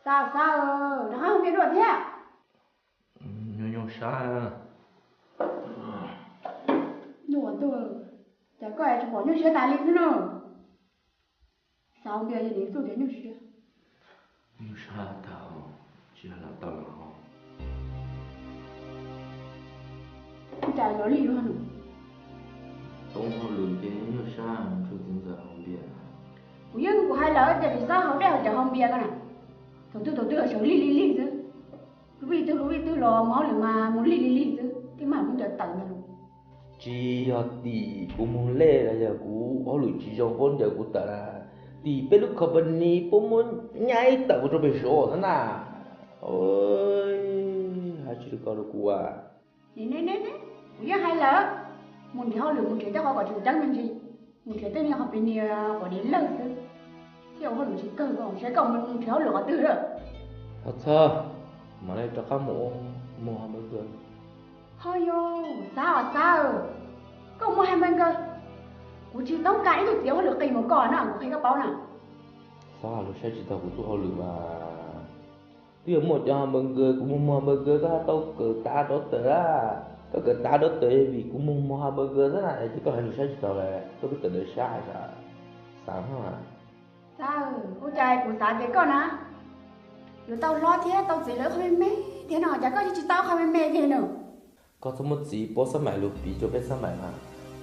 Sao sao nó không biết được thế à? Nhung sao Nhủ tôi chả có ai cho bỏ nhung xe tài lý thế nào. Sao không biết gì đến tôi đến nhung xe. nhung sao tao chỉ là tao là họ Chả có lý luôn hả? tông họ lùi cái nhung sao cho chúng giờ không biết Của dân của hai lỡ thì sao không đeo chả không biết cái này. Thầu tư ở chỗ lý chứ. Lúc vì tôi lo máu là mà muốn lý chứ. Cái mà cũng chả tận ra luôn. chỉ ở đi cũng muốn lê là giờ cũng ở lùi chỉ trong vốn giờ cũng tao là đi bên lúcเขาbênนี้ผมmuốn nhảy tao cho bên số thế nào ôi hai chữ câu được qua Nè. Của dân hai lỡ. Muốn thì họ lựa muốn chuyện chắc họ có chuyện chắc nên gì. Muốn chuyện tên là họ bên này có đến lần chứ. Thì họ lựa chỉ cơ còn sẽ còn mình thì họ lựa có tư rồi. thật sao mà này cho các mũ mua hai mươi người Thôi vô, sao? Có mua 20 cơ. Cô chỉ tống cái được tiếng được tìm một con nào, có khi các báo nào. sao lúc sẽ chỉ tao của tôi họ lựa mà bây giờ một cho hamburger cũng muốn mua hamburger có tao cỡ ta đó tới á có cỡ ta đó tới vì cũng muốn mua hamburger thế này chứ có hai lúc sẽ chỉ tao là tôi biết tới sai sao sáng không à Sao, cô trai của xã cái con á. Rồi tao lo thế, tao chỉ lỡ không mê. Thế nào chả có chỉ tao không mê thế nào. có số một gì bố sắm mày lúc bị cho biết sắm mày mà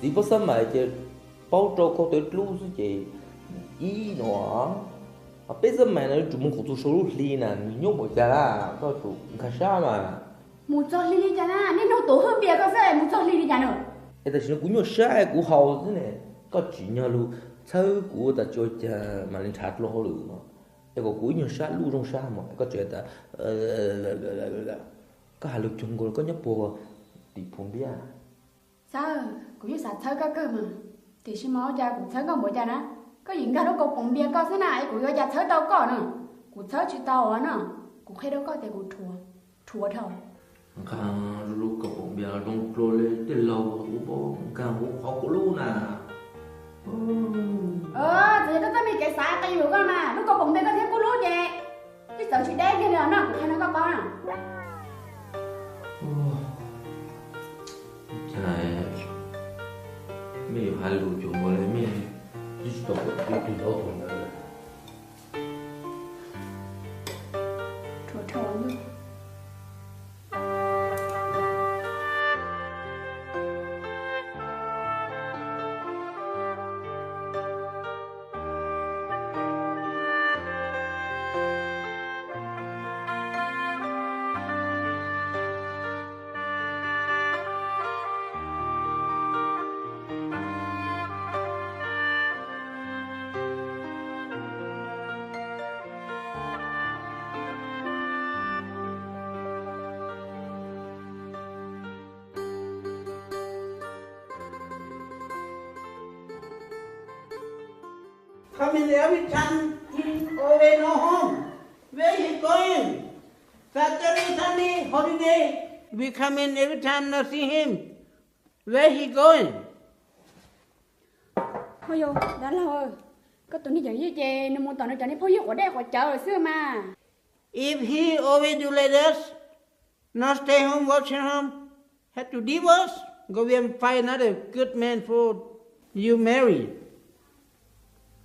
chỉ bố sắm mày chứ bao trâu có tới lúc chứ chị ý nữa à bây giờ mày nói chúng mình cũng số lúc li nè nhung một giờ là có chủ khai sao mà Một cho Lily chả na, nên nó tổ hơn bia có phải một cho Lily chả nữa. cái ta chỉ cũng nhiều sai cũng hậu thế này có chuyện nhau luôn sau của ta cho mà lên chặt lo luôn mà cái có cũng nhiều sai luôn trong sai mà có chuyện ta có hai lúc chung rồi có nhấp bùa thì phun bia Sao, cũng như xã thơ các cơ mà. Thì xin máu cha của thơ con bố cha ná. Có những cái đó có bóng bia có thế này, của cha thơ tao có nữa. Của thơ chỉ tao á nữa. Của khi đó có thể của thua thôi. càng lúc có bóng bia trong trôi lên từ lâu cũng có càng cũng khó có luôn à Thì nó bị cái xã tay của con mà. Lúc có bóng bia có thế cô lú vậy. Cái sợ chị đen kia nữa nó, của hai nó có con à. trời mình hai lúc chung rồi mình chỉ tao có cái đó thôi Thua nữa. Come in every time he always no home. Where he going? Saturday, Sunday, holiday. We come in every time not see him. Where he going? Thôi vô, đã lâu rồi. Có tụi nó chẳng với chè, nó muốn tụi nó chẳng đi phố dục ở đây khỏi chợ rồi xưa mà. If he always do like this, not stay home, watching home, have to divorce, go and find another good man for you marry.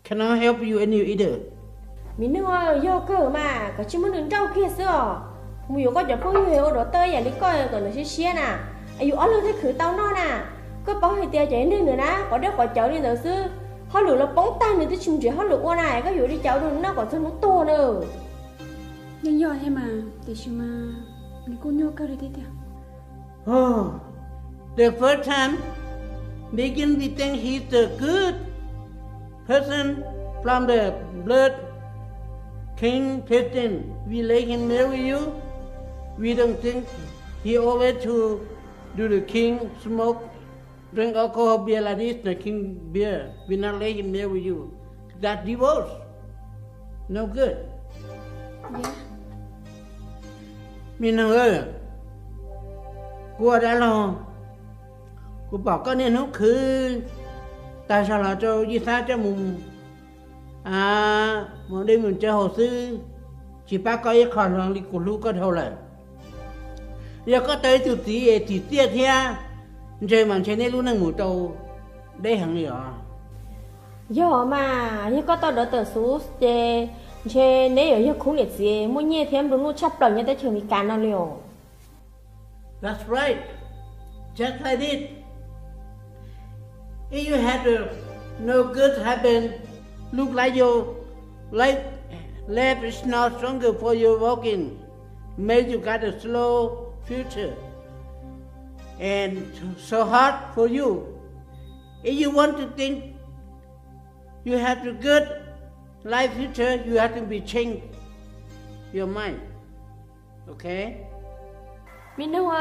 Cannot help you any either. Mìnhนึกว่าโยเกิร์มาก็ชิมันนึงเจ้าเคียเสื้อมึงอยู่ก็จะพูดอยู่เหรอเตยอย่างนี้ก็ก่อนจะเชี่ยน่ะอายุอ้อเลยที่คือเต้านอน่ะก็ป้อให้เตียใจนึงnữaนะก็ได้ก็เจ้าđi rồi xưa họ lựa là bóng tay nữaที่ชิมchỉ họ lựa qua này cóอยู่điเจ้าđược nó còn thân nó to nữa Nhưng do thế mà, thì chứ mà, mình cô nhô cơ đấy thế theo. Oh, the first time, begin we think he's the good person from the blood king Christian. We let him marry you. We don't think he always to do the king smoke, drink alcohol beer like this, the king beer. We not let him marry you. That divorce. No good. Dạ. Mình ơi, cô đã lo, cô bảo con nên hút khứ, tại sao là cho di xa cho mùng, mà đi mình chơi hồ sư, chỉ ba cái khả năng đi của lúc có thôi là giờ có tới từ tí tiết thế chơi mà chơi nên lúc năng ngủ trâu đây hàng gì à giờ mà như có tao đỡ tờ số chơi nếu như không liệt gì muốn nhẹ thêm đúng lúc chấp lần như tới trường bị cản nó liều. That's right, just like it. If you had no good happen, look like your life is not stronger for your walking, maybe you got a slow future and so hard for you. If you want to think you have a good life future, you have to be change your mind. Okay? Mình đâu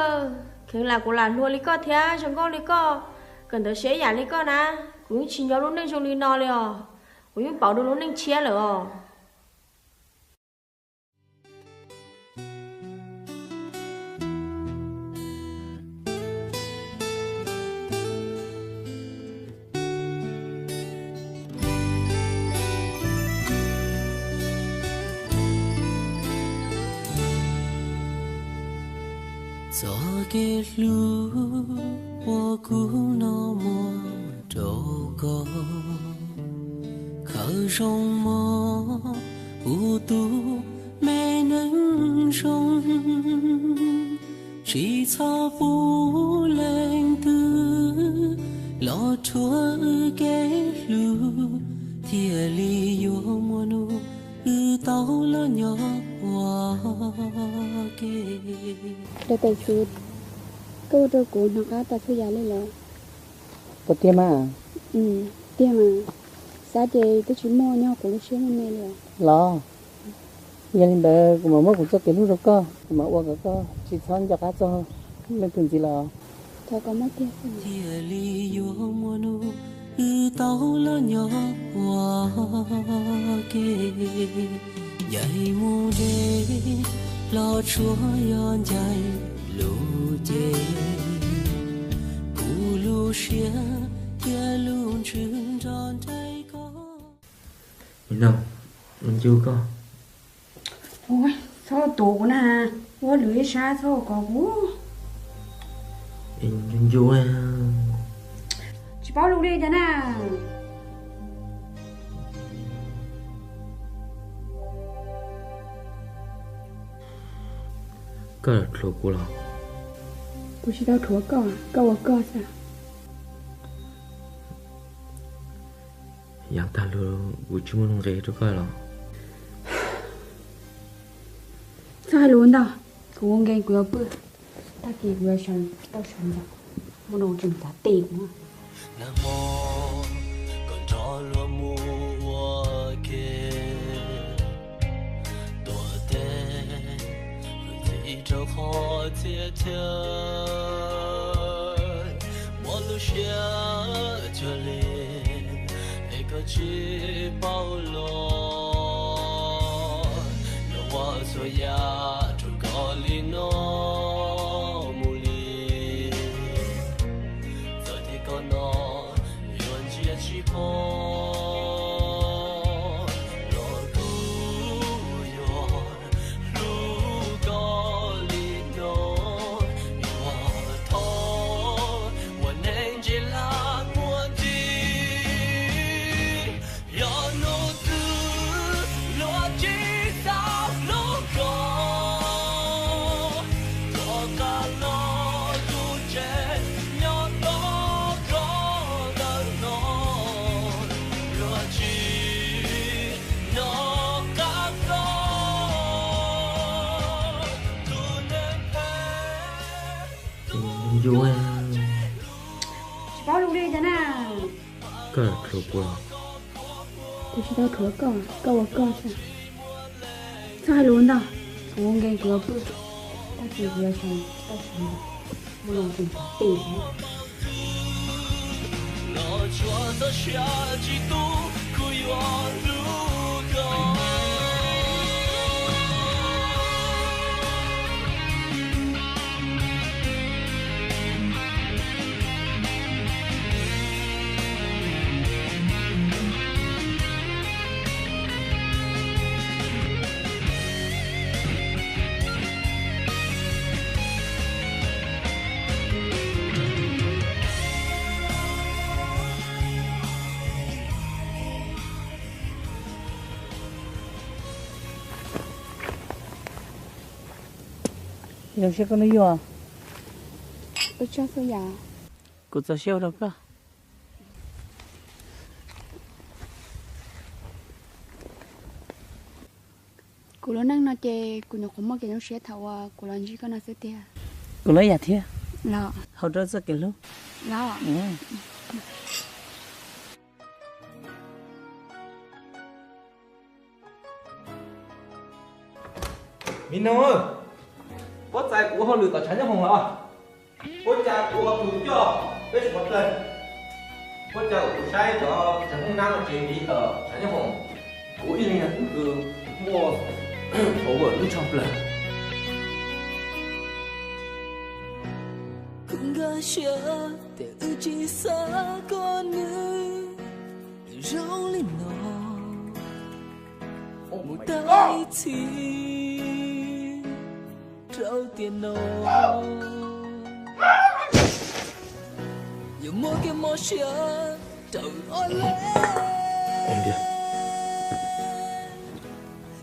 cứ là của là luôn lý co thế chẳng có lý co cần tới xé giả lý co na cũng chỉ nhớ luôn nên trong lý no liền cũng bảo được luôn nên chia rồi. 昨嘅路我孤那么走过，可容么无度没能容，只草不能得，老脱给路，天里有么路，到了鸟我给。 Để tài chút câu trò cũ nó cá ta thu giá lên là có tiêm à tiêm mà sao chị tôi chỉ mua nhau của lúc xưa mẹ rồi lo giờ lên bờ của mama cũng cho cái lúc đó cơ mà qua cái cơ chỉ son cho cá cho lên từng gì lo thôi có mất tiêm thiên里有么路，到了鸟我给，夜幕里。 lo chúa yon dài lũ dê cù lũ xia kia luôn trường tròn tay có mình đâu mình chưa có ôi sao tủ nè vô lưới xa sao có bố mình chưa à chỉ bảo luôn đi cho nè cái là lỗ của nó cô chỉ đâu thua câu sao yang ta lỗ của chúng mình nghe được cái là sao hay luôn đâu cô nghe của bữa ta kỳ của sân tao sân rồi muốn nấu chừng ta tiền mà nam mô con trò lúa mùa kia tổ tiên chỉ cho họ thiệt thiệt mỗi lúc xưa cho lên để có chỉ bao lo nhiều quá rồi ya cho có lý nó vô à chỉ bảo luôn đi cho nè cái là lỗ của nó cô chỉ đâu thua câu sao sao hay luôn đâu cô nghe của bữa ta kỳ của sân tao sân rồi muốn nấu chừng ta tiền lo chúa cho xa chỉ tu cùi hoa lưu có Yêu sẽ có nó yêu à? Tôi cho tôi giờ Cô cho siêu đâu cơ. cô lo năng nó chơi cô nó cũng mất cái nó sẽ thầu cô làm gì có nó sẽ tiền Cô lấy nhà thiệt. lo Hầu đó rất cái lúc. lo Minô, bố trai của họ lừa tao chán cho hồng là bố trai của họ thủ cho biết một lần bố trai của sai cho chẳng không năng chuyện đi ở chán cho hồng của yên là cứ mua ổ vợ lúc trong lần cũng ga xưa để ư chỉ xa con nữ rau lên nó một tay thì trâu tiền nó giờ mua cái món xưa trâu ôn lên em đi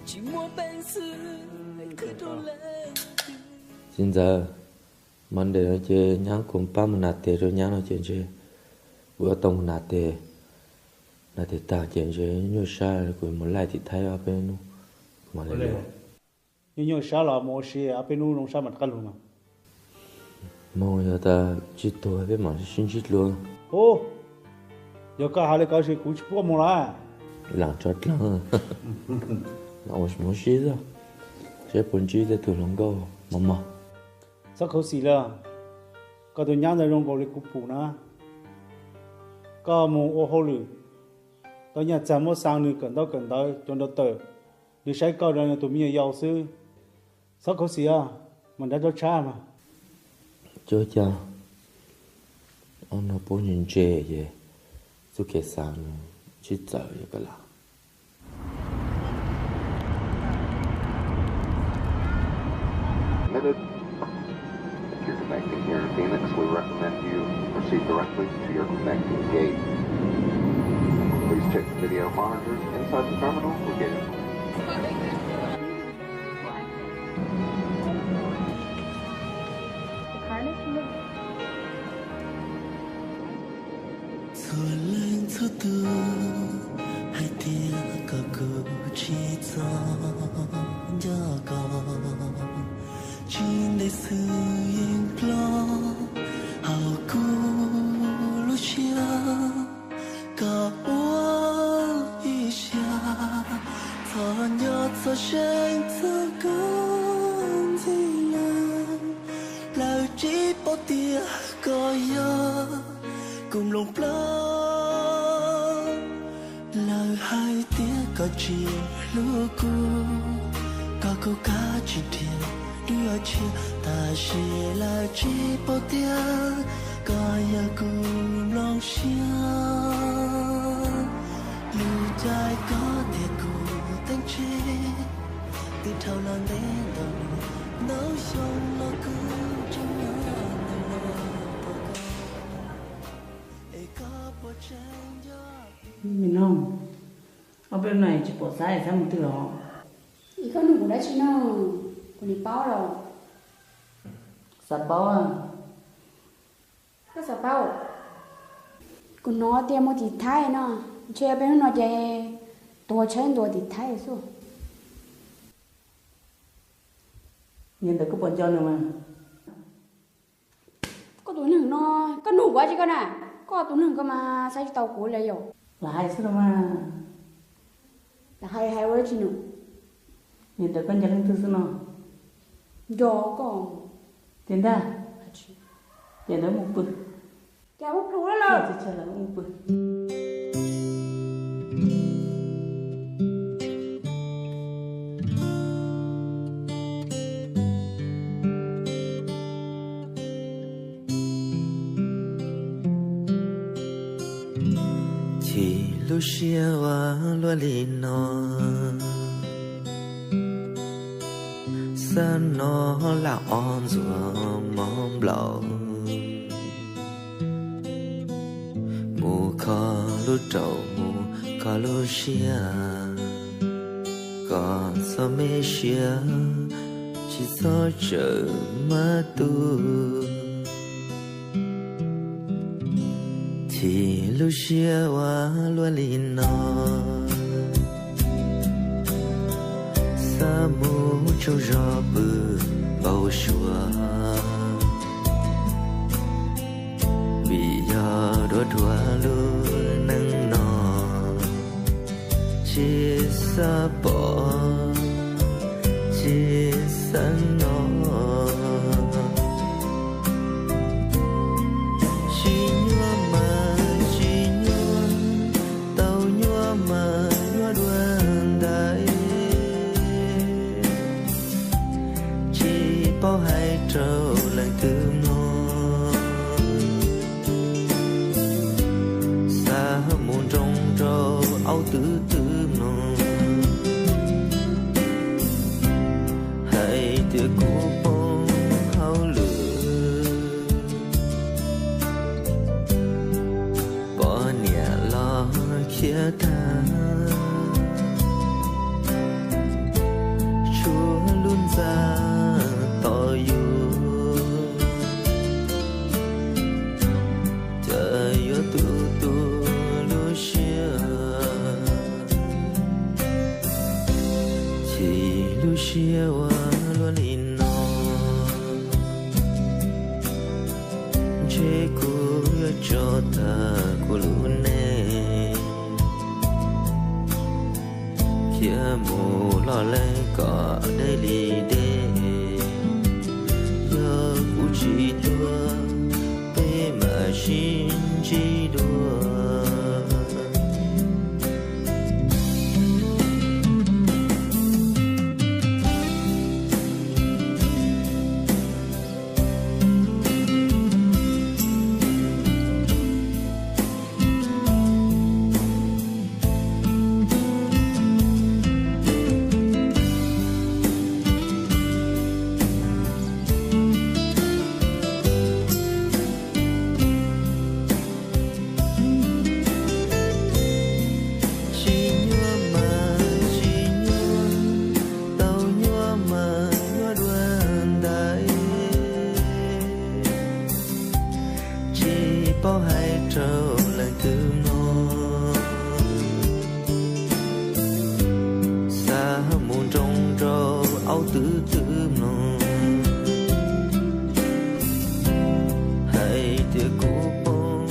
chỉ mua bánh sư cứ trâu lên xin giờ mình để nó chơi nhang cùng ba mình nạt tiền rồi nhang nó chơi bữa tông nạt tiền ta chơi nhiều sai rồi một lại thì thay ở bên nó mà lại nhưng sao là mua xe ở bênนู้นsao mặt cắt luôn mà mong giờ ta chỉ tôi với mà xin chết luôn ô giờ cả hai cái sự cũng chỉ có một là làm chót lắm là một xí rồi sẽ bốn chỉ để tụi nó go mama sao khó xí là cái tụi nhang rồi có lấy cục phụ na cái mua ô hồ lử tụi nhà chăm mua sang nữa cần đó cho nó tới đi sai cái rồi tụi mình giàu sư sao khó xí à mình đã cho cha mà cho cha ông nó bốn nhân chế vậy số cái sang chỉ giờ cái là If you're connecting here in Phoenix, we recommend you proceed directly to your connecting gate. Please check the video monitors inside the terminal for gate. Thưa lên thưa tư hai tia cả cờ chỉ cho nhà cờ chỉ để sự yên lo hào cu lu chia cả ua isha thọ nhớ thọ sen thơ con gì lời chỉ bỏ tia có nhớ cùng lòng plơ lời hai tiếng có chỉ lưu cu có câu cá chỉ tiền đưa chia ta sẽ là chỉ bao tiếng có nhà cùng lòng xia lưu trái có thể cùng tên chế từ thâu lòng đến đầu nấu xong nó cứ trong nhớ Mình không. Ở bên này chỉ bỏ sai sao một từ đó. ý con đừng có đấy chứ nó còn đi bao rồi Sạt bao à? cái sao bao còn nó tiêm một tí thái nó chơi bên nó chơi đồ chân đồ tí thái số Nhìn thấy có bọn cho nữa mà. có tụi nừng nó có nụ quá chứ con à có tụi nừng có mà sai tàu cũ lại rồi Là hai số mà. là hai hai quá chứ nụ Nhìn thấy con chân thứ số nào. do có Tiền ra. Tiền đó một bự. kéo bút lúa rồi Chỉ chờ là một bự. chỉ lúc xưa lo lên nó sao nó là on rồi mong lâu mù khó lúc trâu mù khó lúc xưa còn sao mê xưa chỉ chỉ so chờ mà tu thì lúc xưa qua luôn linh nó sa mù cho gió bự bao xua vì giờ đôi thua luôn nắng nọ chỉ sa bỏ chỉ sa nó bao hai trâu lần thứ một xa muôn trong trâu áo tứ tứ một hãy từ cũ bông hao lửa bỏ nhà lo kia ta chúa luôn ra chia wa luôn in nó chế cô cho ta cô luôn nè kia mù lo lên có đây đi đê giờ cô chỉ đua bê mà xin chỉ đua bao hai trâu lần thứ một xa muôn trong trâu áo tứ tứ một hãy từ cũ bông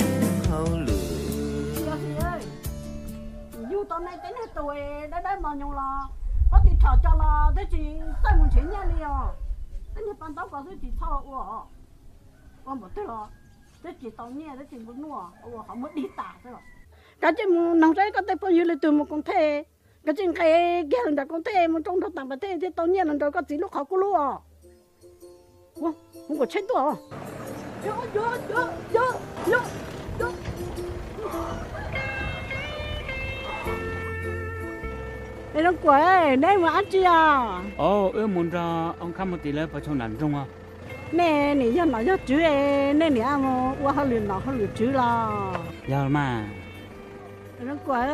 hao lửa dù tao này tính hết tuổi đã mà nhung lo có thì thở cho lo thế chỉ sai một chuyện nha liều thế thì ban đầu có thế chỉ thở ủa con một thế lo thế chỉ tao nghe thế chỉ muốn nuôi họ mới đi tả thôi cái chuyện nông dân có thể bao nhiêu là từ một con thê cái chuyện cái hàng đã con thê một trong đó tặng bát thê thế tao nghe lần đầu có chỉ lúc họ có lúa không có chết đâu yo nó quậy đây mà ăn chi à muốn ra ông khăm một tí lên vào trong nắn trong à nè giờ nói cho chú nè nè mà qua họ luyện nó họ luyện chú là giờ mà nó quậy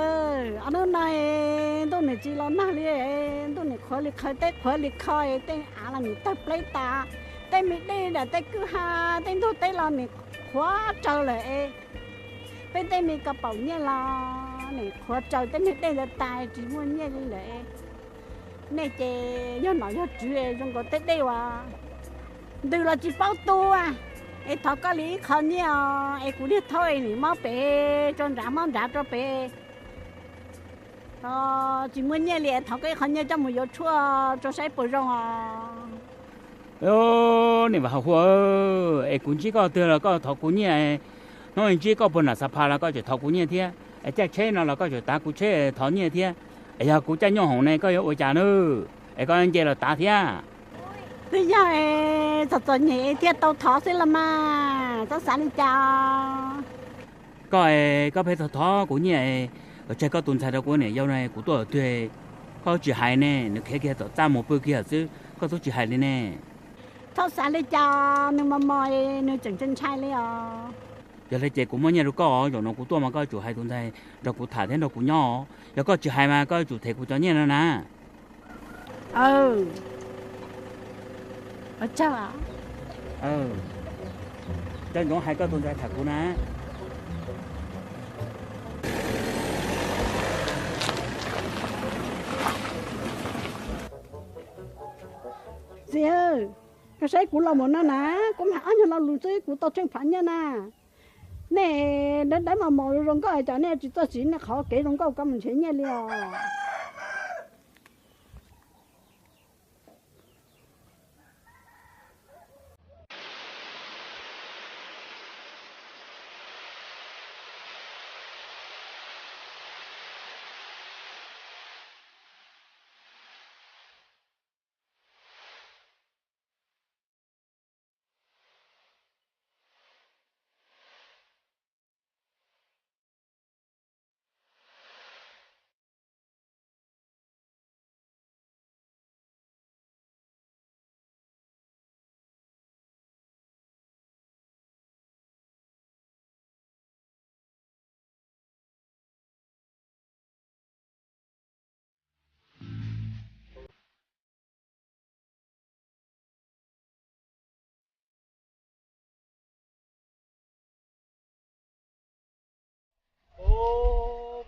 anh này tôi này chỉ lo nát đi tôi này khó liệt khai tên là mình tập lấy ta tên mình đây là tên cứ ha tên tôi tên là mình khóa trở lại tên mình cặp bảo như là này khóa trở tên mình đây là tài chỉ muốn như lại nè chị giờ nói cho chú trong có tên đây à từ là chỉ bao tô à em thọ có lý không nhỉ em cũng đi thôi thì mau bé cho cho bé chỉ muốn nhẹ liền thọ cái không nhỉ cho một giờ chua cho sai bồi rong à này bảo hoa em cũng chỉ có từ là có thọ cũng nhẹ nó chỉ có bên là sắp là có chỉ thọ cũng nhẹ thế em chắc chế nó là có chỉ ta cũng chế thọ nhẹ thế em giờ cũng chơi nhau hồng này có ở nhà nữa em có anh chơi là ta thế bây giờ thật nhẹ thì tao thọ sẽ làm mà tao sẵn đi chào có phải thọ của nhẹ ở chơi có tuần sai đâu của này dạo này của tôi thuê có chỉ hai nè nó kia tao ra một bữa kia chứ có số chỉ hai nè tao sẵn đi chào nhưng mà mồi nó chẳng chân trai lấy giờ lấy chơi của mấy nhà đâu có rồi nó của tôi mà có chủ hai tuần sai rồi của thả thế đâu của nhỏ giờ có chỉ hai mà có chủ thể của cho nhẹ nữa nè ở cha cho nó hai cái tuần ra thật của nó gì ơi cái xe của lòng nó nè cũng hả cho nó luôn chứ của tao trên phản nha nè nè đến đấy mà mồi rồi có ai cho nè chỉ tao chỉ nó khó kể rồi có mình chế nha liò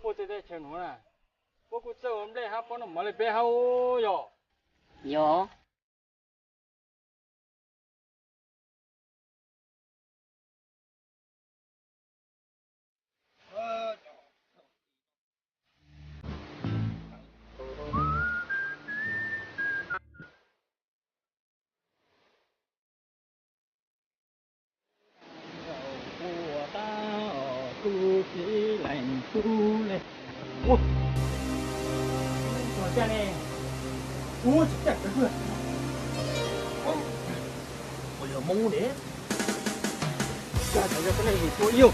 bố tôi đây chuyện nữa nè bố cũng chơi hôm nay bố nó mở lại bé hao yo yo cha này ủa chắc cái gì bây giờ mong để cha thấy cái này thì tôi yêu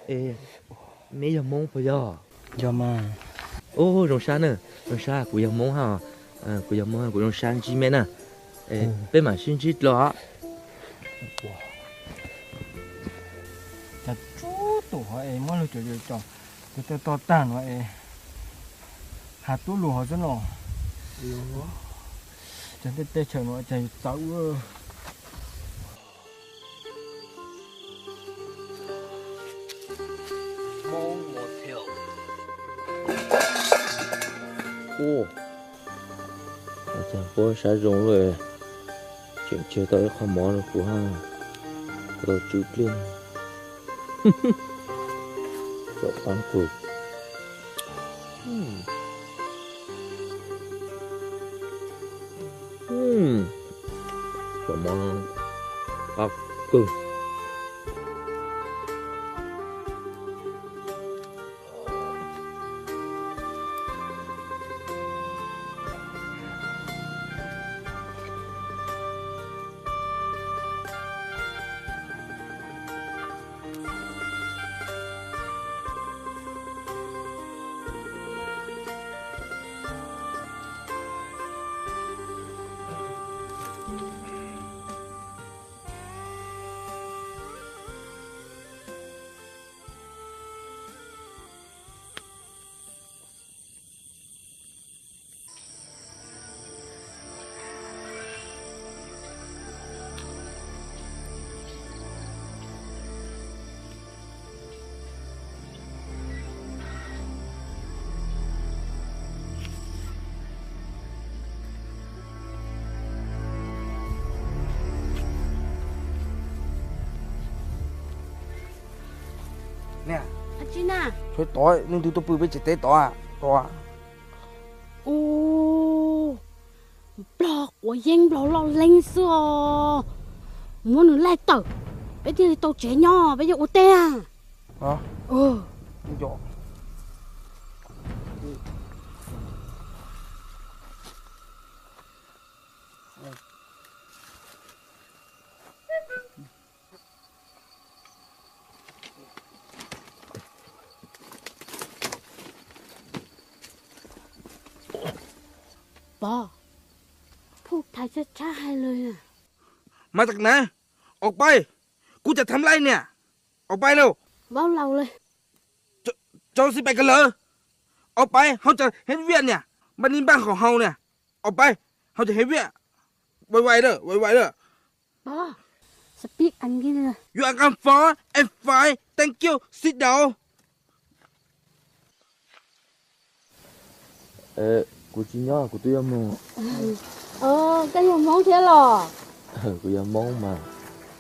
ê mấy giờ mong phải giờ giờ mà ô rồng sa nữa rồng sa của giờ mong ha của giờ mong của rồng sa chi mẹ nè ê bên mà xin chít lo chả chú tổ họ em mới lo cho tôi to tàn họ em hạt tú lùa họ rất lo chẳng thể tê chờ nó chạy sáu mong một thiểu ô chẳng có sa rồng rồi chuyện chơi tới không mò được của ha rồi chụp lên rồi bán cược và món bắp cơm nè à chị nè thôi tối nhưng tôi bự với chỉ tế to ô blog của dân blog lo lên xưa muốn nữa lại tử bây giờ tao trẻ nhỏ bây giờ ô tê à hả Dạ. Bàพูดไทยช้าๆเลยอ่ะ มาจากไหนออกไปกูจะทำไรเนี่ยออกไปเร็ว เบ้าเราเลย เจ้าสิไปกันเลยออกไปเขาจะเห็นเวียนเนี่ยบ้านนี้บ้านของเฮาเนี่ยออกไปเขาจะเห็นเวียนไวๆเด้อไวๆเด้อ bà speak anh kia nè You are come far and fine thank you sit down của chị nhỏ của tôi mong cái gì món thế lò của em mong mà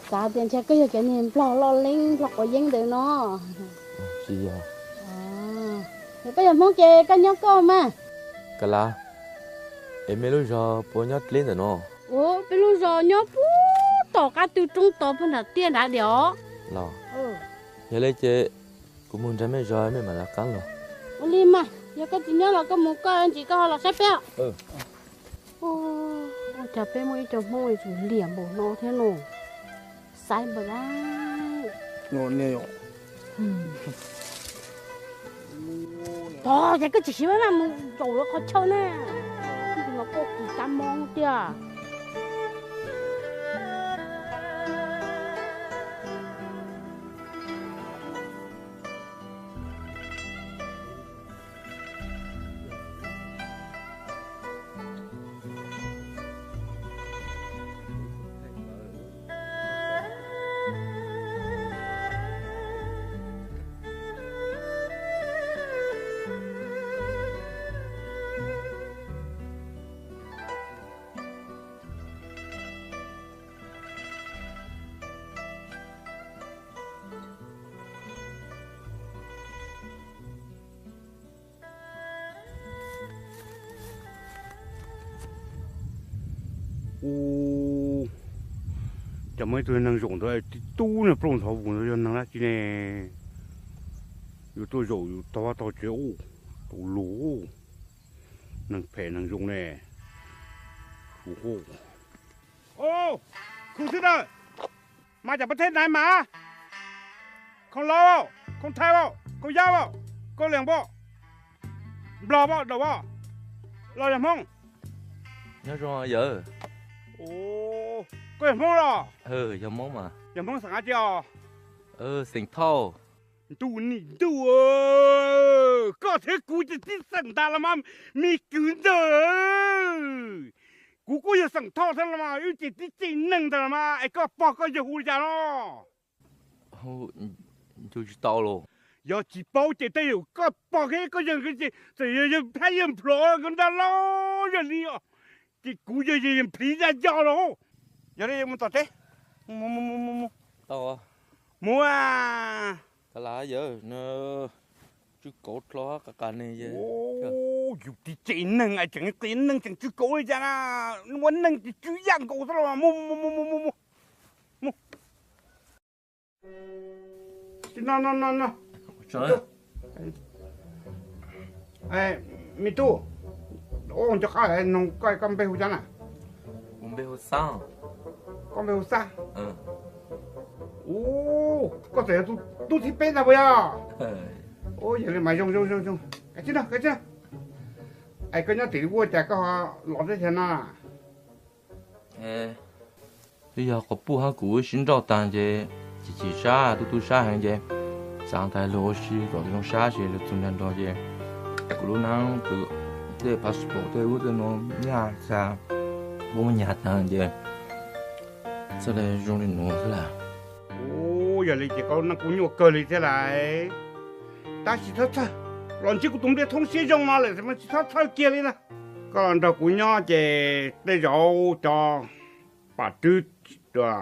cả tiền chơi cái gì cái niềm lo lên lo có dân được nó chị cái gì món chơi cái nhóc con mà cả là em mới lúc giờ bố nhóc lên rồi nó bây giờ nhóc tỏ cả từ trung tỏ phần là tiền đã đéo là giờ lấy chơi cũng muốn cho mấy giờ mấy mà là cắn rồi đi mà giờ cái chị nhớ là có một cái anh chị có là xếp béo chả bé mới cho môi rồi liềm bộ nó thế nổ sai bờ đấy ngon nè to giờ cái chỉ mà rồi nó khó chơi nè nó có kỳ tam mong kìa chả mấy tôi năng dụng thôi tu là prong thảo vùng rồi năng lá chi nèอยู่ตัวอยู่ตัวตัวเจ้าตัวรู้นังแผ่นังdụng nèโอ้โหโอ้คุณที่นั่นมาจากประเทศไหนมาของเราของไทยบ่ของยาวบ่ของเหลียงบ่บลอบ่ดอกบ่เราอย่างมั่ง nhớ rồi giờ cóอย่างมั่งหรอgiờ mong mà อย่างมั่งสังอาเจียว sinh thâu tu nị tu có thể cú chỉ tin sẵn ta là mà mi cứu rồi cú có giờ sẵn thọ thế là mà yêu chỉ tin năng ta là mà ai có bỏ có giờ hùi ra nó chú chỉ tao luôn giờ chỉ bảo chỉ tay yêu có bỏ cái có giờ cái gì thì giờ thấy em pro con ta lo giờ đi chỉ cú giờ em phí ra cho nó giờ đây em tao thế mua tao mua à cái lá giờ nó chú cột lo cả này chứ dù thì chỉ nâng ai chẳng tiền nâng chẳng chú cối ra na muốn nâng thì chú giang cổ thôi mà mua nó trời ơi mi tu ôn cho cái nông cái con bê hú ra nè con bê hú sang có thể tôi thích bên nào vậy à ôi giờ mày dùng cái chứ nào ai có nhớ tỷ vua chả có lọt thế nào bây giờ có bu hàng cũ xin trao tàn chứ chỉ sa tu sa hàng chứ sang thái lô xí rồi trong sa chứ là chúng nhân đó chứ cái lúc nào từ để passport tôi uống từ nó nhà sa bố mình nhà tàn chứ sau này dùng đến nó thế là giờ thì chỉ có nó cũng nhiều cơ lý thế này ta chỉ thắt thắt còn chỉ có tụng để thông xe trong mà lại thì mà chỉ thắt kia đi nè còn đó cũng nhỏ chỉ để dầu cho bà tư rồi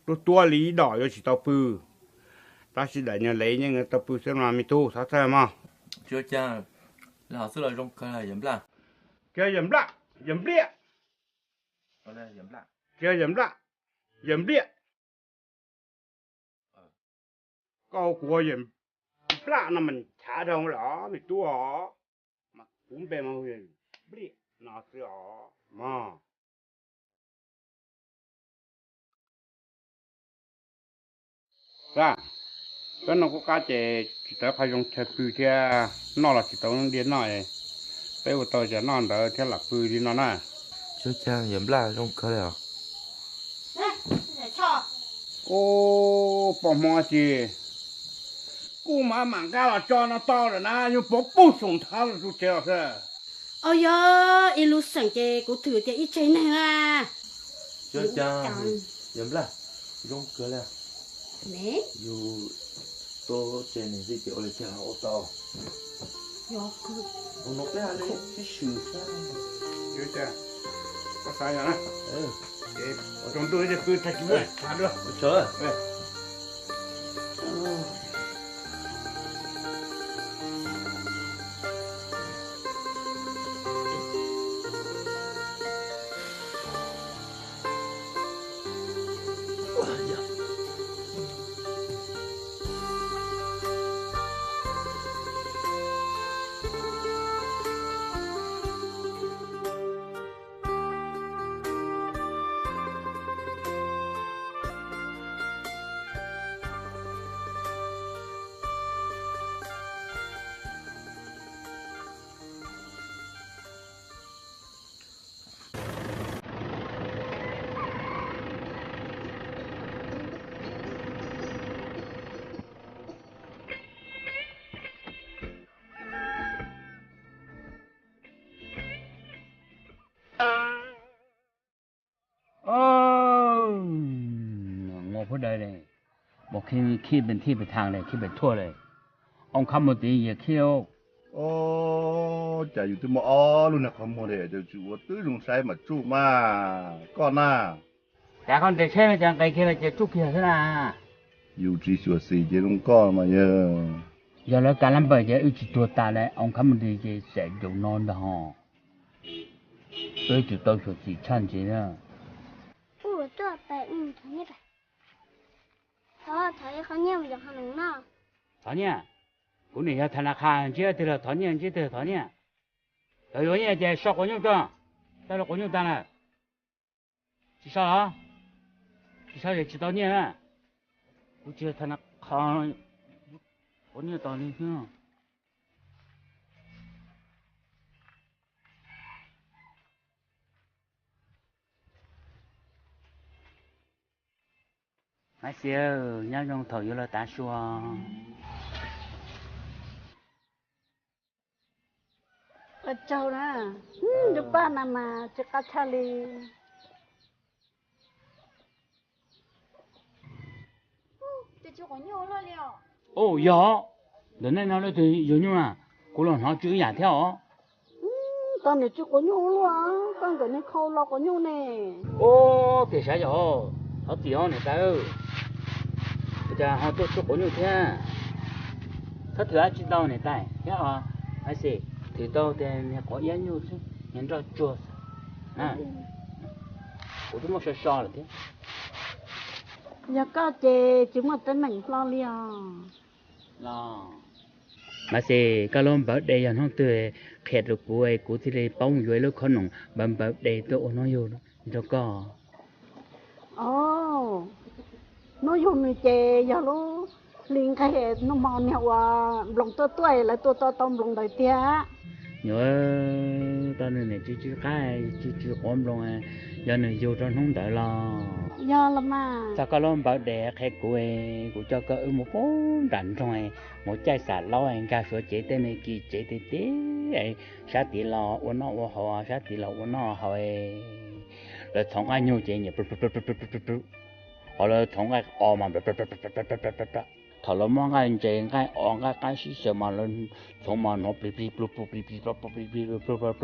tôi tua lý đỏ cho chỉ tao pư ta chỉ để nhà lấy những người tập bự xem là mi tu sao thế mà chưa cha lão sư là trong cái này dám là kia dầm bịa ở đây dám là kia dầm bịa câu của dầm bịa nó mình trả đâu đó mi tu họ mà cũng bên mà huyền bịa nó sẽ họ mà ra cái nó có cá chè chỉ tới phải dùng chè bự kia nó là chỉ tới nó điên này bây giờ tôi sẽ nó đỡ theo là bự đi nó nè chưa cha dám là trong cái này ô bỏ mò gì cô mà mảng cá là cho nó to rồi nè nhưng bố bung sùng tháo rồi chơi thôi ôi yo ilu sẵn cái cụ thử thì ít chơi này à chưa cha dám là trong cái này nè dù tôi trên này thì kiểu là chơi ô tô yo cứ nó cái này cái sự sao chưa cha có sai rồi nè trong tôi sẽ cứ thạch nữa được trời ngồi phía đây này một khi bên thi bên thang này khi bên thua này ông không một tí gì khi ô chảอยู่ที่มอluôn là không một để cho chủ tứ dùng sai mà chủ mà con à chả con để xem chẳng cái kia là chỉ chút kia thế nàoอยู่ที่สวนสีเจลงก้อนมาเยอะ giờ là cả năm bảy giờ ít tuổi ta này ông không một tí gì sẽ dùng non đó hả tôi chỉ tôi chỉ chăn gì nữa我这白同意吧。他好念不就可能呢？ thằng của này là thằng khang chưa từ là thằng chưa từ thằng rồi những cái sọc của nhau đó đây là của nhau ta này chỉ sao hả chỉ sao để chỉ tao nhé à của chưa thằng khang của nhau tao đi chưa mấy xíu nhau trong thầu vô là ta xua ở châu đó được ba năm mà chỉ có cha li这就我牛了了。 ồ dạ đến nay nó thì giống như mà cô là nó chữ giả theo tao này chỉ có nhau luôn á con cái này khâu lo có nhau nè ô thì sao rồi họ tiểu này ta ơi bây giờ họ tôi có nhiều thế thất thừa chỉ đâu này tay thế à ai xí thì đâu thì có yên nhiều chứ nhân ra chua à của chúng nó sẽ so là thế giờ có chế chỉ một tên mình lo liền lo mà xí cái lon bảo đây là nó từ khẹt được của thì đây bông dưới lúc con nồng bấm bảo đây tôi nó vô đó có ồ nó dùng người chế giờ lúc liền cái hệ nó mò nhau à lòng tôi tuổi là tôi tôm lòng đời tia nhớ tao này chứ cái chứ ôm lòng à giờ này vô trong không đợi lo giờ là mà sao có lon bảo để khai của cho cơ một phố rảnh rồi một chai xả lo anh ca sữa chế tên này kỳ chế tế tế ấy sát tí lo uốn nó uốn họ sát tí lo uốn nó hỏi rồi thằng anh nhau chế nhỉ họ là thằng anh mà thằng nó mang anh chế cái xí sợ mà lên thằng mà nó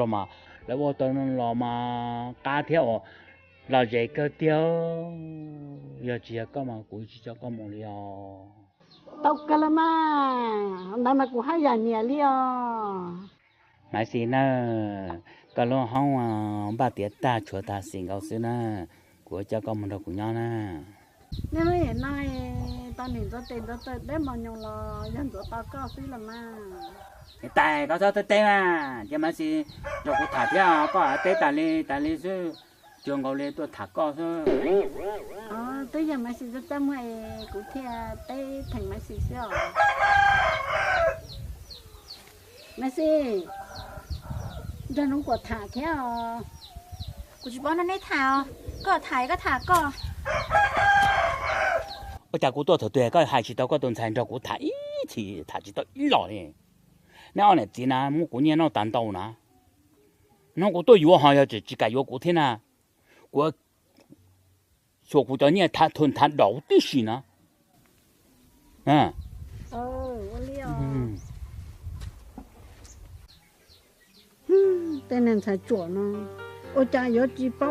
màแล้วว่าตอนนั้นเรามากาเที่ยวเราใจก็เที่ยวอยากจะก็มาคุยจะก็มาเลี้ยว ô tao cái là mà đang là của hai nhà nhà liền mà xin nè cái lo không ba tiệt ta chúa ta xin câu xin nè của cha con mình đâu cùng nhau nè nên là hiện nay tao nhìn tao tiền tao tới để mà nhau là dân tụi tao có phí là mà tại có sao tới mà chứ mà xin cho cô thả theo có tới tại li chứ trường cầu lên tôi thả co thôi tới giờ mà xin tới mày cũng theo tới thành mà xin sao mà xin cho nó có thả theoกูจะบอกนั่นได้ถาก็ถ่ายก็ถาก็ 我家姑多头对个还是到个顿餐着姑他一起他知道一老嘞，那俺呢今呐木姑娘那单刀呢，那我都有好要只个有姑天呐，我说姑叫你他吞他老的是呢，我了，tên này才做呢，我家有几包，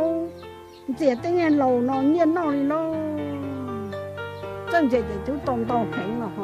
这等人老呢，热闹的咯。真正就當平咯嗬。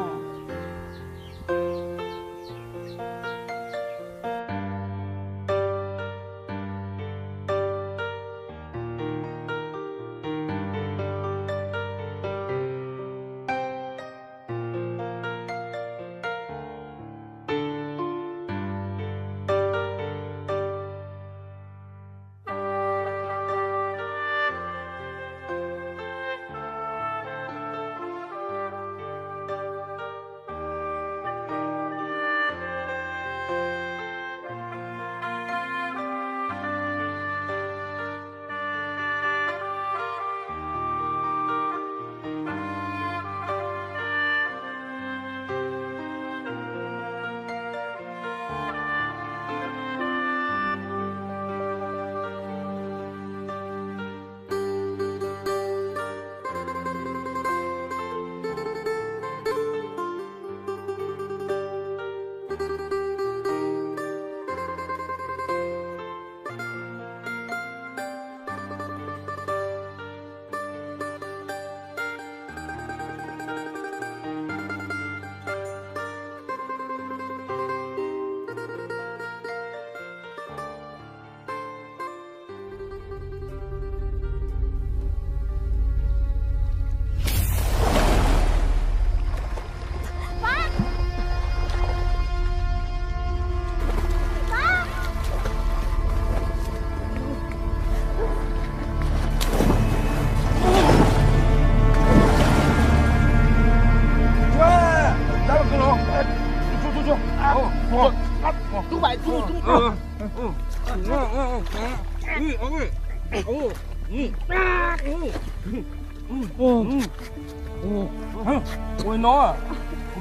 Ôi nó à,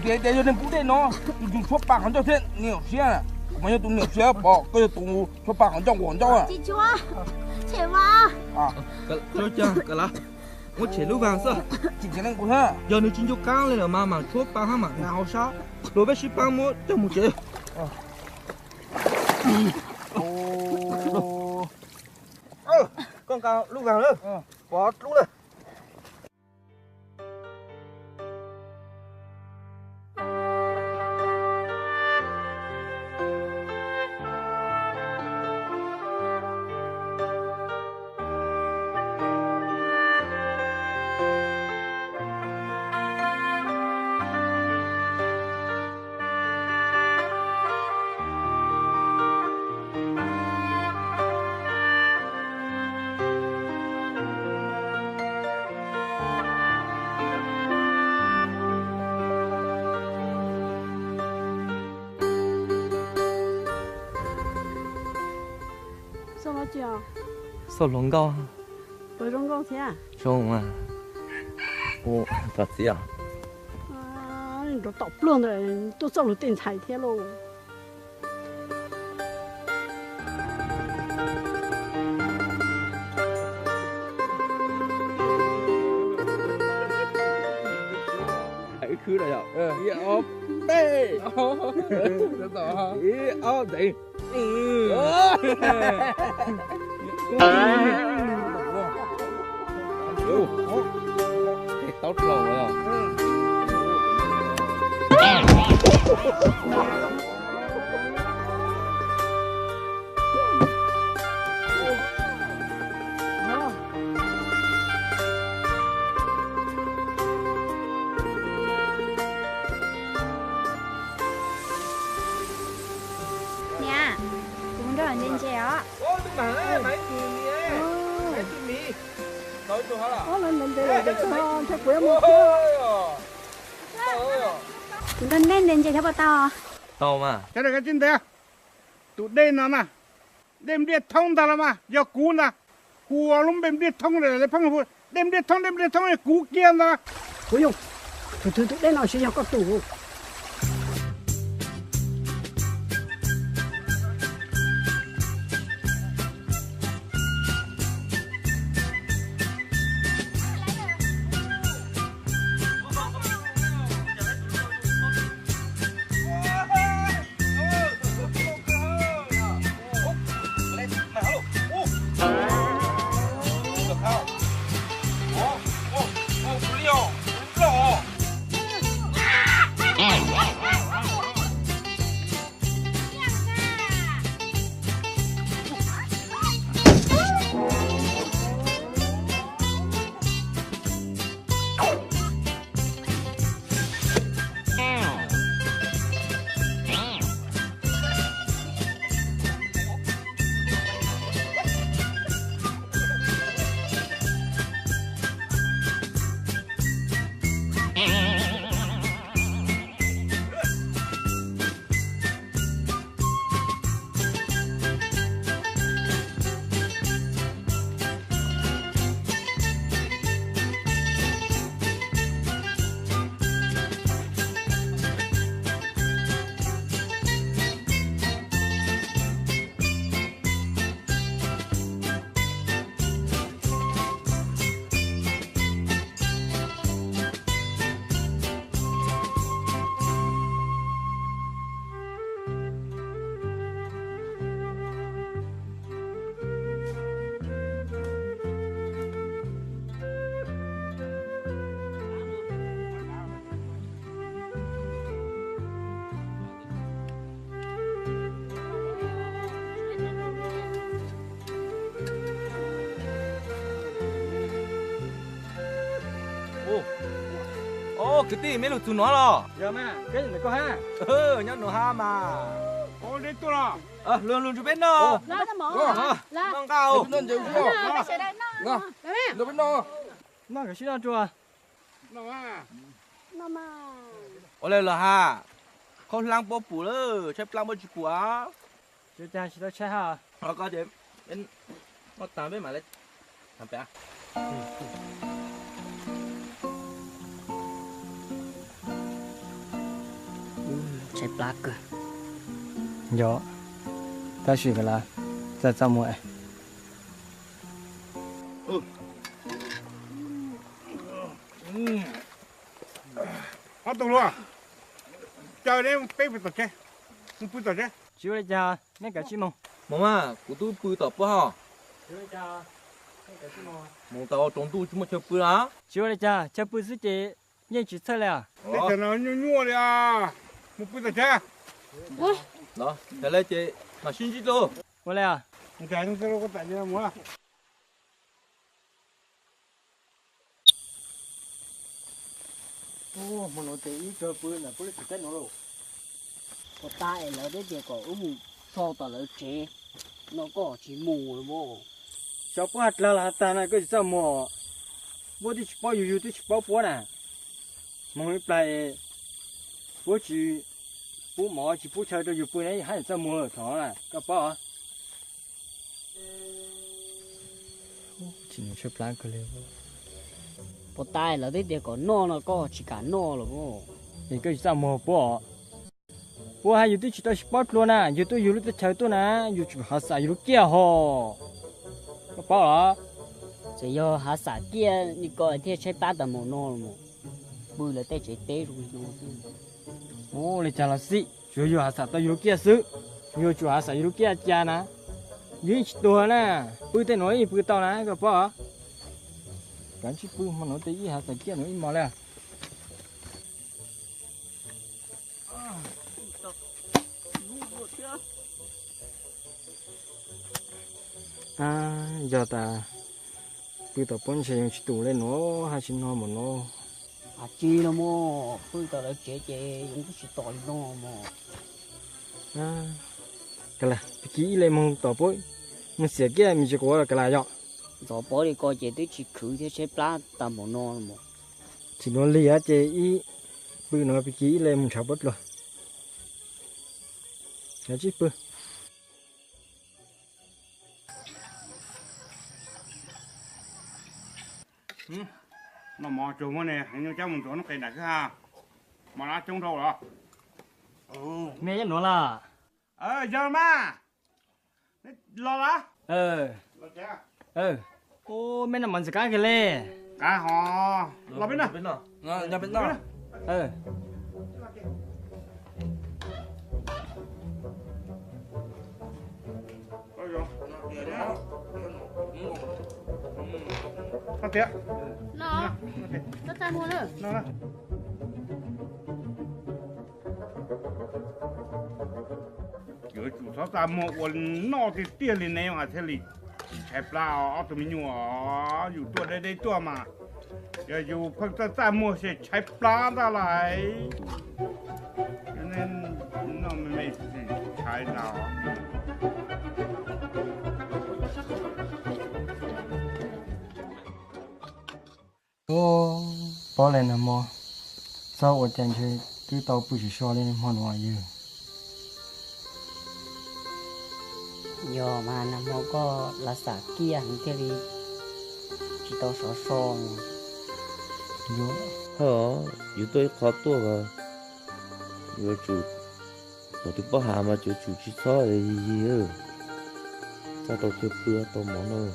cái cho nên cũng thế nó, dùng thuốc bạc hắn cho thế, nhiều xe à, mà như tụi nhiều xe bỏ, cái tụi thuốc bạc hắn trong quần cho à. Chị chúa, chị mà. Cho cha, cái lá, một chế lúc vàng sao, chỉ cái này cũng ha. Giờ nếu chính cho cao lên là mà thuốc bạc hắn mà nào sao, đối với ship bạc mua cho một chế. Con cao lúc vàng nữa, bỏ lúc này. sao lồng cao với lồng cao thế à không à ô thật gì à nó tập luôn rồi tôi sao được tiền chạy thế luôn hãy cứ đây ạ ô bê được rồi ô gì tốt rồi Nè, cũng rất là nên chơi á. Ô, đừng nè, máy tụi mì ấy. Máy tụi mì. Nói cho hả là? Lên đây để cho chắc quên một. Chúng ta nên chơi theo bao tao. Tao mà. Cái này cái chuyện đấy à? Tụi đây nó nè. Đêm đi thông ta là mà. Giờ cú nè. Cú lúc đêm đi thông này là phong đêm đi thông này cú kia nè. Không dùng. Tụi đây nó sẽ có tủ. Cái gì mấy lụt tụi nó rồi. Giờ mà, cái gì này có ha? Nhớ nó ha mà. Ô, đi tôi rồi. Luôn chú biết nó. Lá nó mỏ. Lá. Mong cao. Nên chịu chưa? Nó. Nó biết nó. Nó cái gì đó chùa. Nó mà. Nó mà. Ở đây là ha. Không lang bố phủ lơ, chép lang bố chú quá. Chú cha chỉ đó chơi ha. Có chứ. Em nó tạm với mà lấy. Làm bé. Chơi black cơ. Dạ. Ta suy cái là ra trong muội. Hết tụi luôn. Chờ đây bé bị tụt chứ. Không bị tụt chứ. Chú lấy cha, mấy cái chim mông. Mama, của tôi bự tập quá hả? Chú lấy cha, mấy cái chim mông. Mong tao trong tôi chúng mà chơi bự á. Chú lấy cha, chơi bự sức chế, nhanh chỉ chơi là. Để cho nó nhua đi à. Không bị tụt chứ. Đó, để lấy chế, mà xin chứ đâu. Qua đây à? Cái nó có tại sao mua? Ô, mà nó thấy chơi bự là bự cái nó rồi. Có tai là đấy thì có so tao là chế. Nó có chỉ mù rồi. Cháu bố hạt là ta này có sao mò. Bố đi bao nhiêu thì bao bố nè. Mong lại bố chỉ bố mỏ chỉ bố chơi được nhiều bữa này hay sao mò thỏ nè. Các bố à? Chỉ nói chơi plan cái này. Có tai là đấy thì có no nó có chỉ cả no rồi bố. Thì cái sao mò bố. Bố hay yêu chỉ tôi sport luôn nè, yêu tôi yêu lúc tôi chơi tôi nè, yêu chủ hạt xả yêu lúc kia hồ. Các bố à? Chỉ do hạt xả kia,你coi thì chơi ba tầm màu no rồi. Bữa là tay chơi té rồi nó. Ô, lấy chả là gì? Chủ yêu hạt xả tôi yêu lúc kia sự, yêu chủ hạt xả yêu lúc kia cha nè. Yêu chỉ tôi nè, bữa tay nói bữa tao nè, các bố à? Cái chỉ bữa mà nói tay hạt xả kia nói mà nè. à giờ ta bây giờ bốn xe chỉ tụ lên nó hay xin nó mà nó à chi nó mò bây giờ là chế dùng cái gì tỏi nó mò à cái là kỹ lên mong tỏ bối mình sẽ kia mình chỉ có là cái là do tỏ bối thì coi chế tới chỉ khử thế xếp lá tầm một nó mò chỉ nó lì á chế ý bây nó bị kỹ lên mình chả bớt rồi cái gì bữa nó mò chuột mà nè, anh cháu mình chỗ nó cây đặc ha, mà nó trúng đâu rồi? mẹ nó là, giờ mà, lo đó? ô mẹ nó mình sẽ cá cái lê, cá hò, lo bên nào? Nhà bên nào? Con tía. Nó ta mua nữa. Nó. Giờ chủ sao ta mua quần nó thì tiền lên này mà thế li, chép lao ở tụi mình nhua,อยู่ตัวได้ตัวมาgiờอยู่เพิ่งta mua sẽ chép lao ra lại, nên nóไม่ใช้เรา ô bỏ lên là mò sau ở trên chơi cứ tàu bự chỉ so lên mò ngoài như giờ mà nằm nó có là xả kia hàng kia đi chỉ tao sợ so vô dù tôi khó tua và dù chủ tôi bỏ hà mà chủ chỉ so là gì ơ sao tao chưa bữa tao món đâu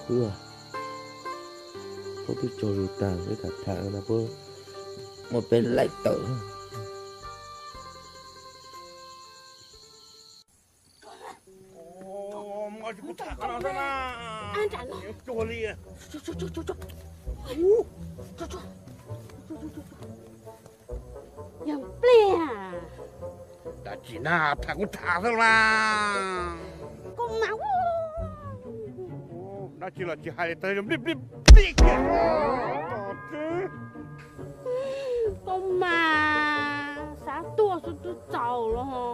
bữa tôi cho rồi tàng với cả thằng là bữa một bên lại tử mà chú thả cái nào ra ăn chả nó cho đi cho nhầm ple đã chỉ là thằng cũng thả ra là con máu đó chỉ là chỉ hai tới đi đi con mà sáng tua xuống tôi giàu rồi hả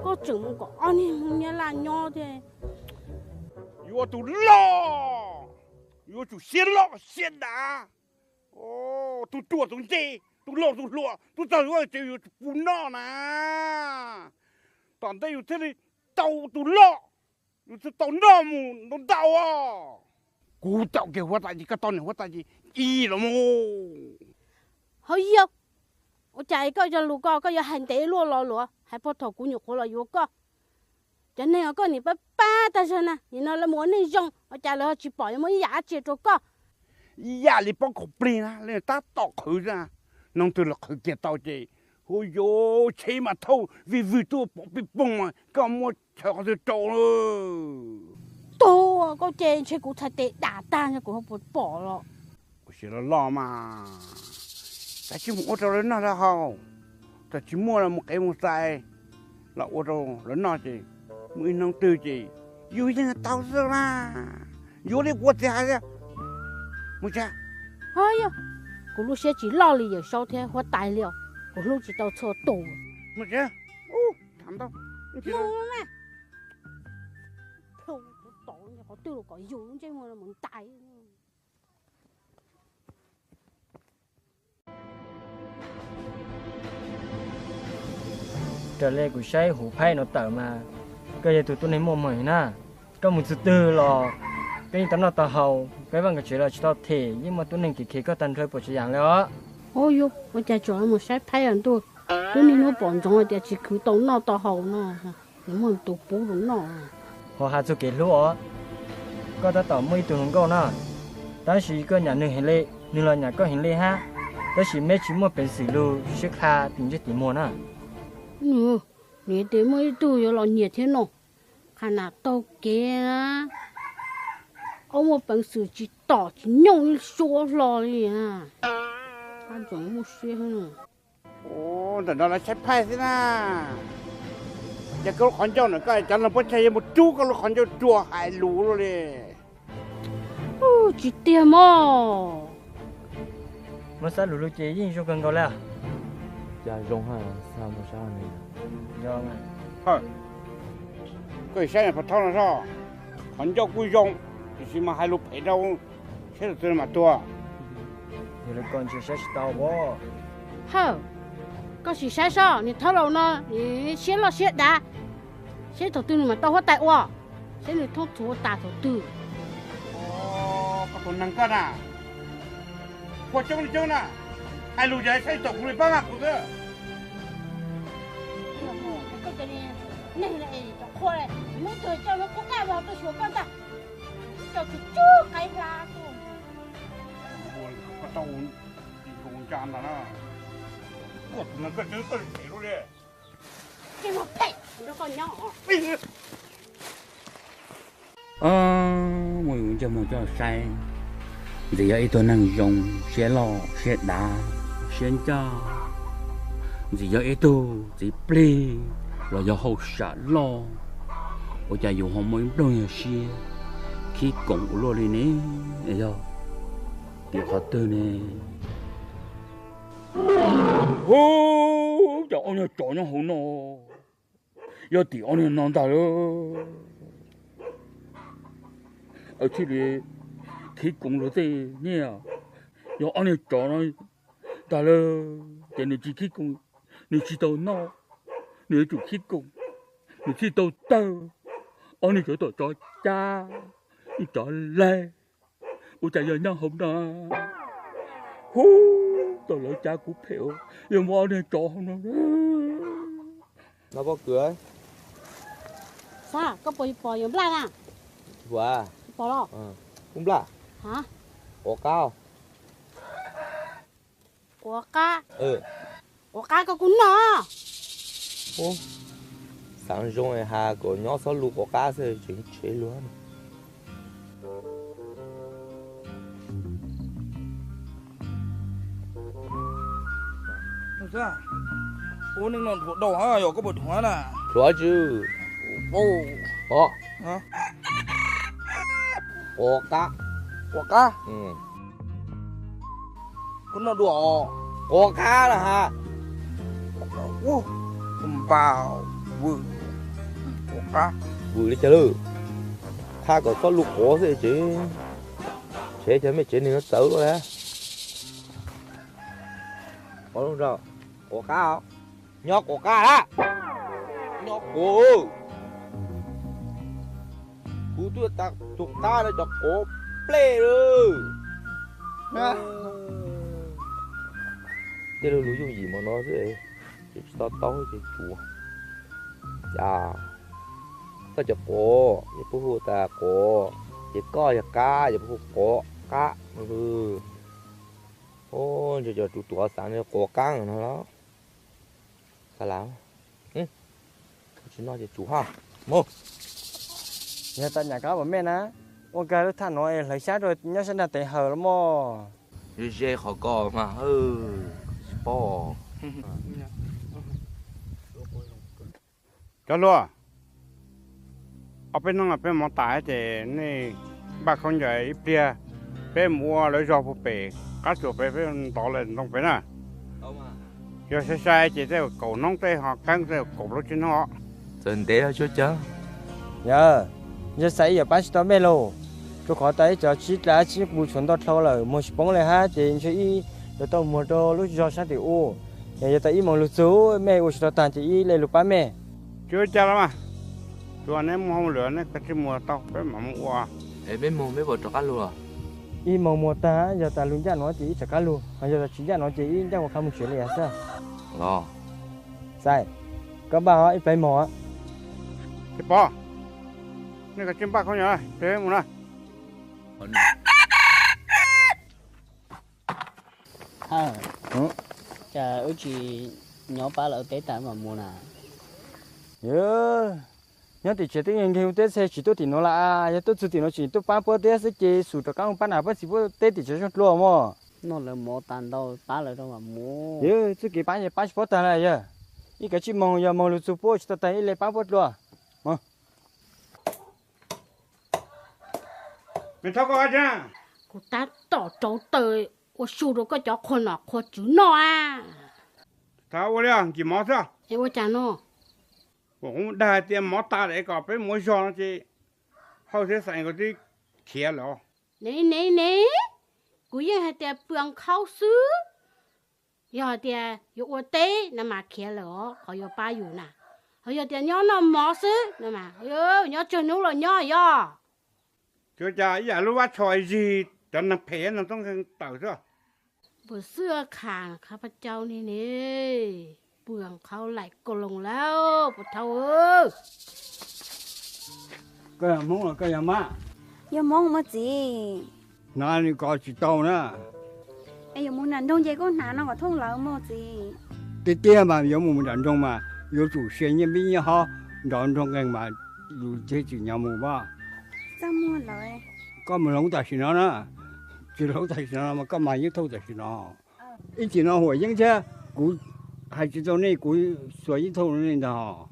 có chừng có anh em nhớ là nho thế yo tu lo yo tu xiên lo xiên đá ô tu tua tu dê tu lo tu tao yo chỉ yo phụ nó nè toàn đây yo thế này tao tu lo yo tao nó mu nó tao à cú tao kêu hóa tại gì cái tao này hóa tại gì y lắm hơi yêu我就係嗰隻路個，嗰隻hành地落落落，係波頭管肉好來有個，真係我嗰年不巴得上啦，然後你冇你用，我就嚟去保有冇牙接咗個，牙你幫佢變啦，你打到佢啦，弄到落去嘅到啫，哎呦，起碼頭為多搏別崩啊，咁我坐就做咯。多啊，嗰隻出股出地大單一個好薄咯。我寫咗浪嘛。แต่ชิมโอตระน่าละเขาแต่ชิมมัวละมุกเอ็มใส่ละโอตระน่าจีมือน้องตื้อจีอยู่ยังเต่าเสือละอยู่ในหัวใจเลยมุจ้า哎呀，กูรู้เสียจีล่อเลย有烧天或大了，กูรู้จี到错多。มุจ้าโอ้ทำ到冇咩？鋪個檔又我對路個用啫，我冇大。trở lại của say hủ phay nó tở mà cái gì tụi tôi nên mua mày na có một thứ tư lò cái tấm nó tờ hầu cái bằng cái chuyện là chỉ tao thể nhưng mà tôi nên kỳ có tần thôi bộ chỉ dạng đó ôi yo tôi chỉ chọn một say phay ăn tôi nên nó bọn chúng tôi chỉ cứ tao nó tờ hầu nó nhưng mà tụi bố nó họ hạ cho cái lúa có ta tao mấy tụi nó nè đó là cái nhà nương hiện lệ nương là nhà có hiện lệ ha đó là mấy chỉ mua bên xứ lúa sức ha tìm cho tìm mua nè nè để mấy tôi yo lo nhiệt thế nào khả năng tao kia ông một bằng sự chỉ tỏ chỉ nhung số lo đi à anh chuẩn một xe hơn Ồ, đó là chết phải thế na. Giờ cái con cháu nữa cái chẳng là bắt chạy một chú cái con cháu chùa hại lú rồi đi. Chỉ tiền mà. Mà sao lũ chế yên cho cần gọi là? Cha rong ha sao mà sao này? Rong à. Thôi. Cái xe này phải thao là sao? Con cháu quý rong, chỉ mà hai lũ phải đâu, sẽ được tiền mà tua. Thì là con chưa sẽ tao bó. Hơ. Có gì sai sao? Nè thao lâu nó, nè xé lo xé đá. Xé thổ tư mà tao hết tại wa. Xé nè thốt thổ tà thổ tư. Có tụi năng cân à? Qua trong nè, hai lũ giấy xây tổ của bác của tôi. Này này, cho khoa này, mấy người cho nó có cái vào tôi xuống con ta. Cho cái chú cái ra tôi. Ôi, có tao cũng chán là nó. Ủa, nó cứ chứ tôi thấy luôn đi. Cái một thầy, nó còn nhỏ. Mọi người cho sai. Thì ấy tôi năng dùng xe lò, xe đá, xe cha. Thì ấy tôi chỉ play, rồi giờ hậu xả lo. Ôi cha dùng không mới đâu nhà xe. Khi cùng của lô đi nè, ấy giờ. Điều khó tư nè. Ô, cháu anh chọn nó hồn nó. Giờ thì anh non ta rồi. Ở trên này khi cùng rồi thì nhỉ, giờ anh ấy chọn nó, ta là cái này chỉ khi cùng, này chỉ tao nó, này chủ khi cùng, này chỉ tao tao, anh ấy cho cha, đi cho lê, ủa cha giờ nhau không đó, hú, tao lấy cha của phèo, giờ mà anh ấy chọn nó, nó có cửa, sao, có bò yếm lan à? wow, bò lo, không là, hả? ổ cao, ổ cá, ổ cá có cún nó, ô, sáng rồi hà của nhỏ số lũ ổ cá sẽ chuyển chế luôn. Sao? Ô nên nó thuộc đầu hả? Rồi có bột hóa nè. Có chứ. Ồ. Hả? Ổ cá. Ổ cá? Ừ. Con nó đùa. Ổ cá là hả? Ô. Vào vừa. Ổ cá. Vừa đi chơi lư. Tha có số lũ ổ sẽ chứ. Chế cho mấy chế này nó xấu rồi á. Có luôn rồi. Ổ cá không? Nhóc ổ cá đó. Nhóc ổ. Cú tôi tặng chụp ta là cho ổ play rồi. Nè. Thế là lũ dùng gì mà nó sẽ to to cái chùa. Dạ. Ta cho cổ, ya pu ta cổ, ya co ya cá, ya pu cổ cá. Ô, giờ tụi tụi sáng giờ cổ cá nó đó. Sao lắm? Chúng nóจะchủ ha. Mô. Giờ ta nhà cá bảo mẹ ná. Ông cái lúc thằng nói lấy sát rồi nhớ sẽ là tệ hở lắm mò. Dê khó co mà bò. Cho luôn. Ở bên nó bên mỏ tải thì này bà không dạy bia bên mua lấy rau phụ bể cá chuột bên tỏ lên trong bên à. Giờ sai chỉ theo cổ nông tây họ căng theo cổ nó trên họ. Chân tế hả chú cháu? Giờ xảy giờ bác sĩ tao mê lô. Chú khó tới cho chỉ là chỉ bù chuẩn tao thâu là một bóng lại ha thì cho y rồi tao mua đồ lúc do sát thì u. Giờ tao y mong lúc chú mẹ u tao tàn chỉ y lấy lúc ba mẹ. Chưa cha lắm à. Chú anh em không lửa này cái mua tao cái mà mua. Em bên mua mấy bộ trò cá luôn à? Y mong mua ta giờ ta luôn ra nói chỉ chả cá luôn. Giờ ta chỉ ra nói chỉ ra một không một chuyện này sao? Lo. Sai. Có ba hỏi phải mò. Cái bò. Này cái chim ba không nhở? Thế một này. Chà ước chị nhỏ ba lỡ tế tạm mà mua nè. Nhớ thì chỉ tiếng Anh theo tế chỉ tôi thì nó là, tôi chỉ nó chỉ tôi ba bữa tế sẽ chỉ sụt cho các ông ba nào bữa chỉ bữa tế thì chỉ cho luôn mà. nó là mỏ tàn đâu tá là đâu mà mỏ chứ chứ cái bán sport ta này giờ ý cái chim mong giờ mong lu support ta thấy lấy bán bớt luôn mà mình thao coi chứ cô ta tỏ trâu tơi ô su rồi có cho con nọ con chú nọ à thao qua đi chỉ mỏ sao em ô cha nọ cũng đã tiền mỏ ta để có phải mua cho nó chứ hậu thế sản cái gì kia rồi nè cô yên hay tiệt bường khâu sứ giờ tiệt yêu ô tế nè mà kia rồi họ yêu ba yêu nè họ yêu tiệt nhớ nó mỏ sứ nè mà yêu nhớ chơi nấu rồi nhớ giờ cho cha giờ lúc bắt chơi gì cho nó phê nóต้องtạo chứ บนเสื้อข่างข้าพเจ้านี่เปลืองเขาไหลกลงแล้วปวดเท้าcái món là cái má giờ mong mà gì nào đi coi chỉ tàu nữa ai giờ muốn nằm trong giấy con nà nó có thông lỡ mà gì cái kia mà có một人中嘛有主宣言并也好人中间嘛有这几年么吧 sao mua lại có một lồng tài xỉn nó nè chỉ lồng tài xỉn nó mà có mà những thâu tài xỉn nó ít chỉ nó hồi những chứ cú hay chỉ cho này cú sửa ít thâu này đó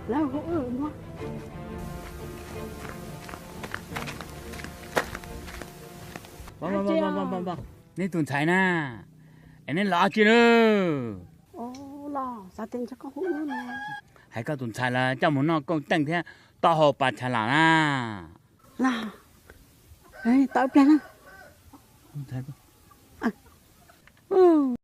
แล้วเขามั้ง vâng nên tuần trái na em nên lo chứ nữa lo sao tên cho con hú nữa nè hay có tuần trái là cho muốn nó con tăng thế to hồ bát trái là na là ấy tao biết á thấy ừ